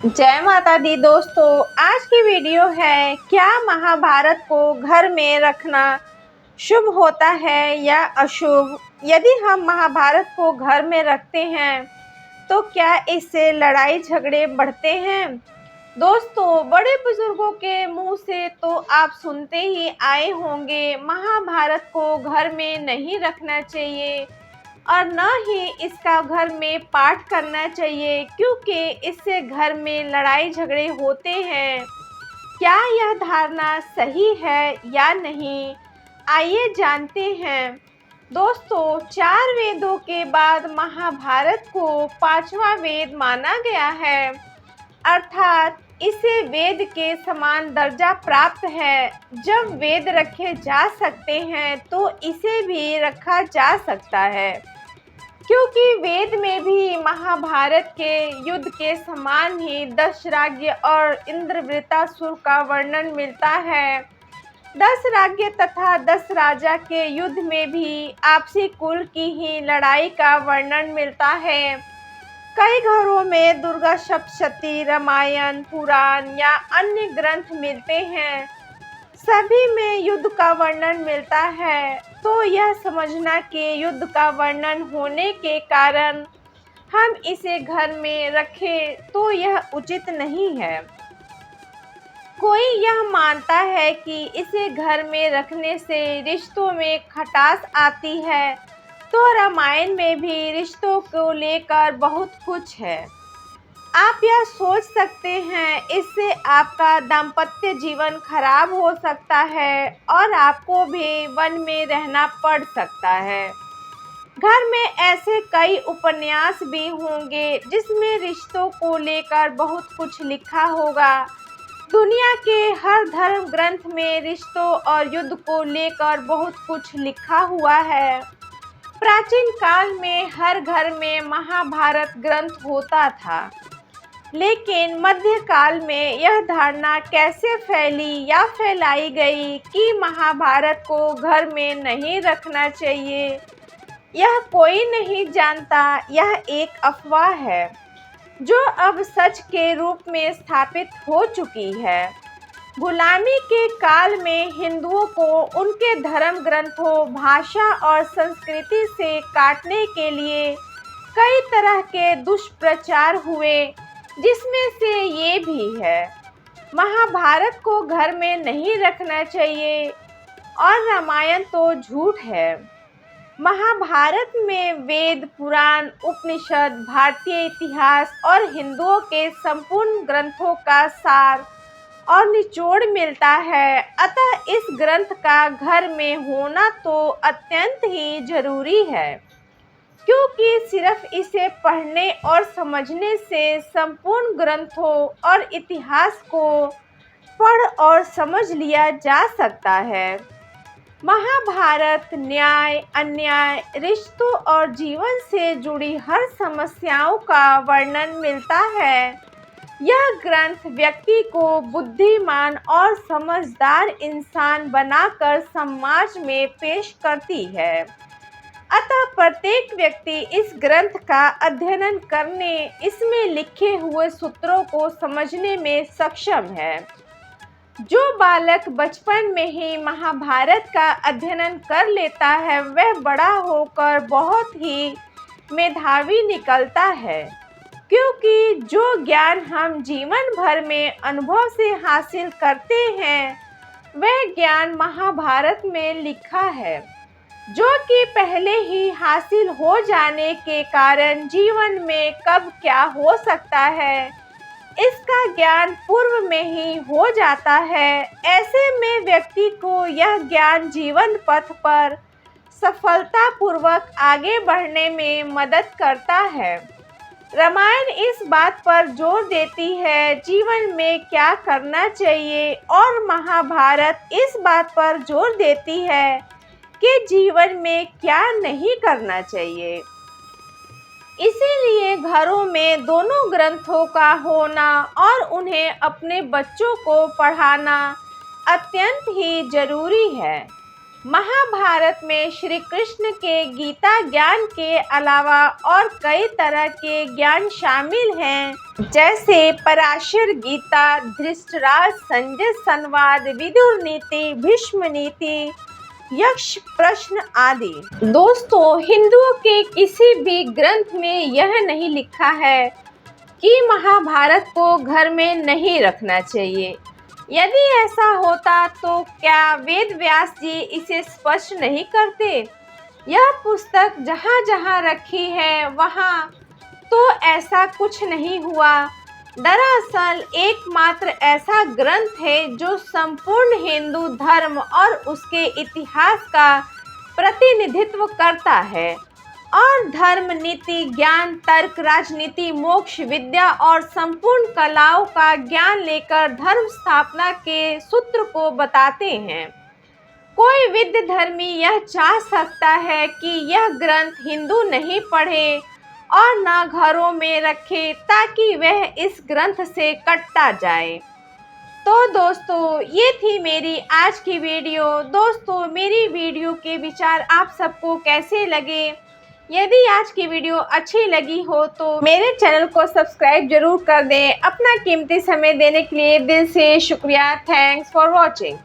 जय माता दी दोस्तों। आज की वीडियो है क्या महाभारत को घर में रखना शुभ होता है या अशुभ। यदि हम महाभारत को घर में रखते हैं तो क्या इससे लड़ाई झगड़े बढ़ते हैं। दोस्तों, बड़े बुजुर्गों के मुंह से तो आप सुनते ही आए होंगे महाभारत को घर में नहीं रखना चाहिए और न ही इसका घर में पाठ करना चाहिए, क्योंकि इससे घर में लड़ाई झगड़े होते हैं। क्या यह धारणा सही है या नहीं, आइए जानते हैं। दोस्तों, 4 वेदों के बाद महाभारत को 5वां वेद माना गया है, अर्थात इसे वेद के समान दर्जा प्राप्त है। जब वेद रखे जा सकते हैं तो इसे भी रखा जा सकता है, क्योंकि वेद में भी महाभारत के युद्ध के समान ही दशराज्य और इंद्रवृत्तासुर का वर्णन मिलता है। 10 राज्य तथा 10 राजा के युद्ध में भी आपसी कुल की ही लड़ाई का वर्णन मिलता है। कई घरों में दुर्गा सप्तशती, रामायण, पुराण या अन्य ग्रंथ मिलते हैं, सभी में युद्ध का वर्णन मिलता है। तो यह समझना कि युद्ध का वर्णन होने के कारण हम इसे घर में रखें तो यह उचित नहीं है। कोई यह मानता है कि इसे घर में रखने से रिश्तों में खटास आती है, तो रामायण में भी रिश्तों को लेकर बहुत कुछ है। आप यह सोच सकते हैं इससे आपका दाम्पत्य जीवन खराब हो सकता है और आपको भी वन में रहना पड़ सकता है। घर में ऐसे कई उपन्यास भी होंगे जिसमें रिश्तों को लेकर बहुत कुछ लिखा होगा। दुनिया के हर धर्म ग्रंथ में रिश्तों और युद्ध को लेकर बहुत कुछ लिखा हुआ है। प्राचीन काल में हर घर में महाभारत ग्रंथ होता था, लेकिन मध्यकाल में यह धारणा कैसे फैली या फैलाई गई कि महाभारत को घर में नहीं रखना चाहिए, यह कोई नहीं जानता। यह एक अफवाह है जो अब सच के रूप में स्थापित हो चुकी है। गुलामी के काल में हिंदुओं को उनके धर्म ग्रंथों, भाषा और संस्कृति से काटने के लिए कई तरह के दुष्प्रचार हुए, जिसमें से ये भी है। महाभारत को घर में नहीं रखना चाहिए और रामायण तो झूठ है। महाभारत में वेद, पुराण, उपनिषद, भारतीय इतिहास और हिंदुओं के संपूर्ण ग्रंथों का सार और निचोड़ मिलता है। अतः इस ग्रंथ का घर में होना तो अत्यंत ही जरूरी है, क्योंकि सिर्फ इसे पढ़ने और समझने से संपूर्ण ग्रंथों और इतिहास को पढ़ और समझ लिया जा सकता है। महाभारत न्याय, अन्याय, रिश्तों और जीवन से जुड़ी हर समस्याओं का वर्णन मिलता है। यह ग्रंथ व्यक्ति को बुद्धिमान और समझदार इंसान बनाकर समाज में पेश करती है। अतः प्रत्येक व्यक्ति इस ग्रंथ का अध्ययन करने, इसमें लिखे हुए सूत्रों को समझने में सक्षम है। जो बालक बचपन में ही महाभारत का अध्ययन कर लेता है, वह बड़ा होकर बहुत ही मेधावी निकलता है, क्योंकि जो ज्ञान हम जीवन भर में अनुभव से हासिल करते हैं, वह ज्ञान महाभारत में लिखा है, जो कि पहले ही हासिल हो जाने के कारण जीवन में कब क्या हो सकता है, इसका ज्ञान पूर्व में ही हो जाता है। ऐसे में व्यक्ति को यह ज्ञान जीवन पथ पर सफलतापूर्वक आगे बढ़ने में मदद करता है। रामायण इस बात पर जोर देती है जीवन में क्या करना चाहिए, और महाभारत इस बात पर जोर देती है कि जीवन में क्या नहीं करना चाहिए। इसीलिए घरों में दोनों ग्रंथों का होना और उन्हें अपने बच्चों को पढ़ाना अत्यंत ही जरूरी है। महाभारत में श्री कृष्ण के गीता ज्ञान के अलावा और कई तरह के ज्ञान शामिल हैं, जैसे पराशर गीता, धृतराष्ट्र संजय संवाद, विदुर नीति, भीष्म नीति, यक्ष प्रश्न आदि। दोस्तों, हिंदुओं के किसी भी ग्रंथ में यह नहीं लिखा है कि महाभारत को घर में नहीं रखना चाहिए। यदि ऐसा होता तो क्या वेद व्यास जी इसे स्पष्ट नहीं करते? यह पुस्तक जहाँ जहाँ रखी है वहाँ तो ऐसा कुछ नहीं हुआ। दरअसल एकमात्र ऐसा ग्रंथ है जो संपूर्ण हिंदू धर्म और उसके इतिहास का प्रतिनिधित्व करता है और धर्म, नीति, ज्ञान, तर्क, राजनीति, मोक्ष, विद्या और संपूर्ण कलाओं का ज्ञान लेकर धर्म स्थापना के सूत्र को बताते हैं। कोई विद्य धर्मी यह चाह सकता है कि यह ग्रंथ हिंदू नहीं पढ़े और न घरों में रखे ताकि वह इस ग्रंथ से कटता जाए। तो दोस्तों, ये थी मेरी आज की वीडियो। दोस्तों, मेरी वीडियो के विचार आप सबको कैसे लगे? यदि आज की वीडियो अच्छी लगी हो तो मेरे चैनल को सब्सक्राइब जरूर कर दें। अपना कीमती समय देने के लिए दिल से शुक्रिया। Thanks for watching.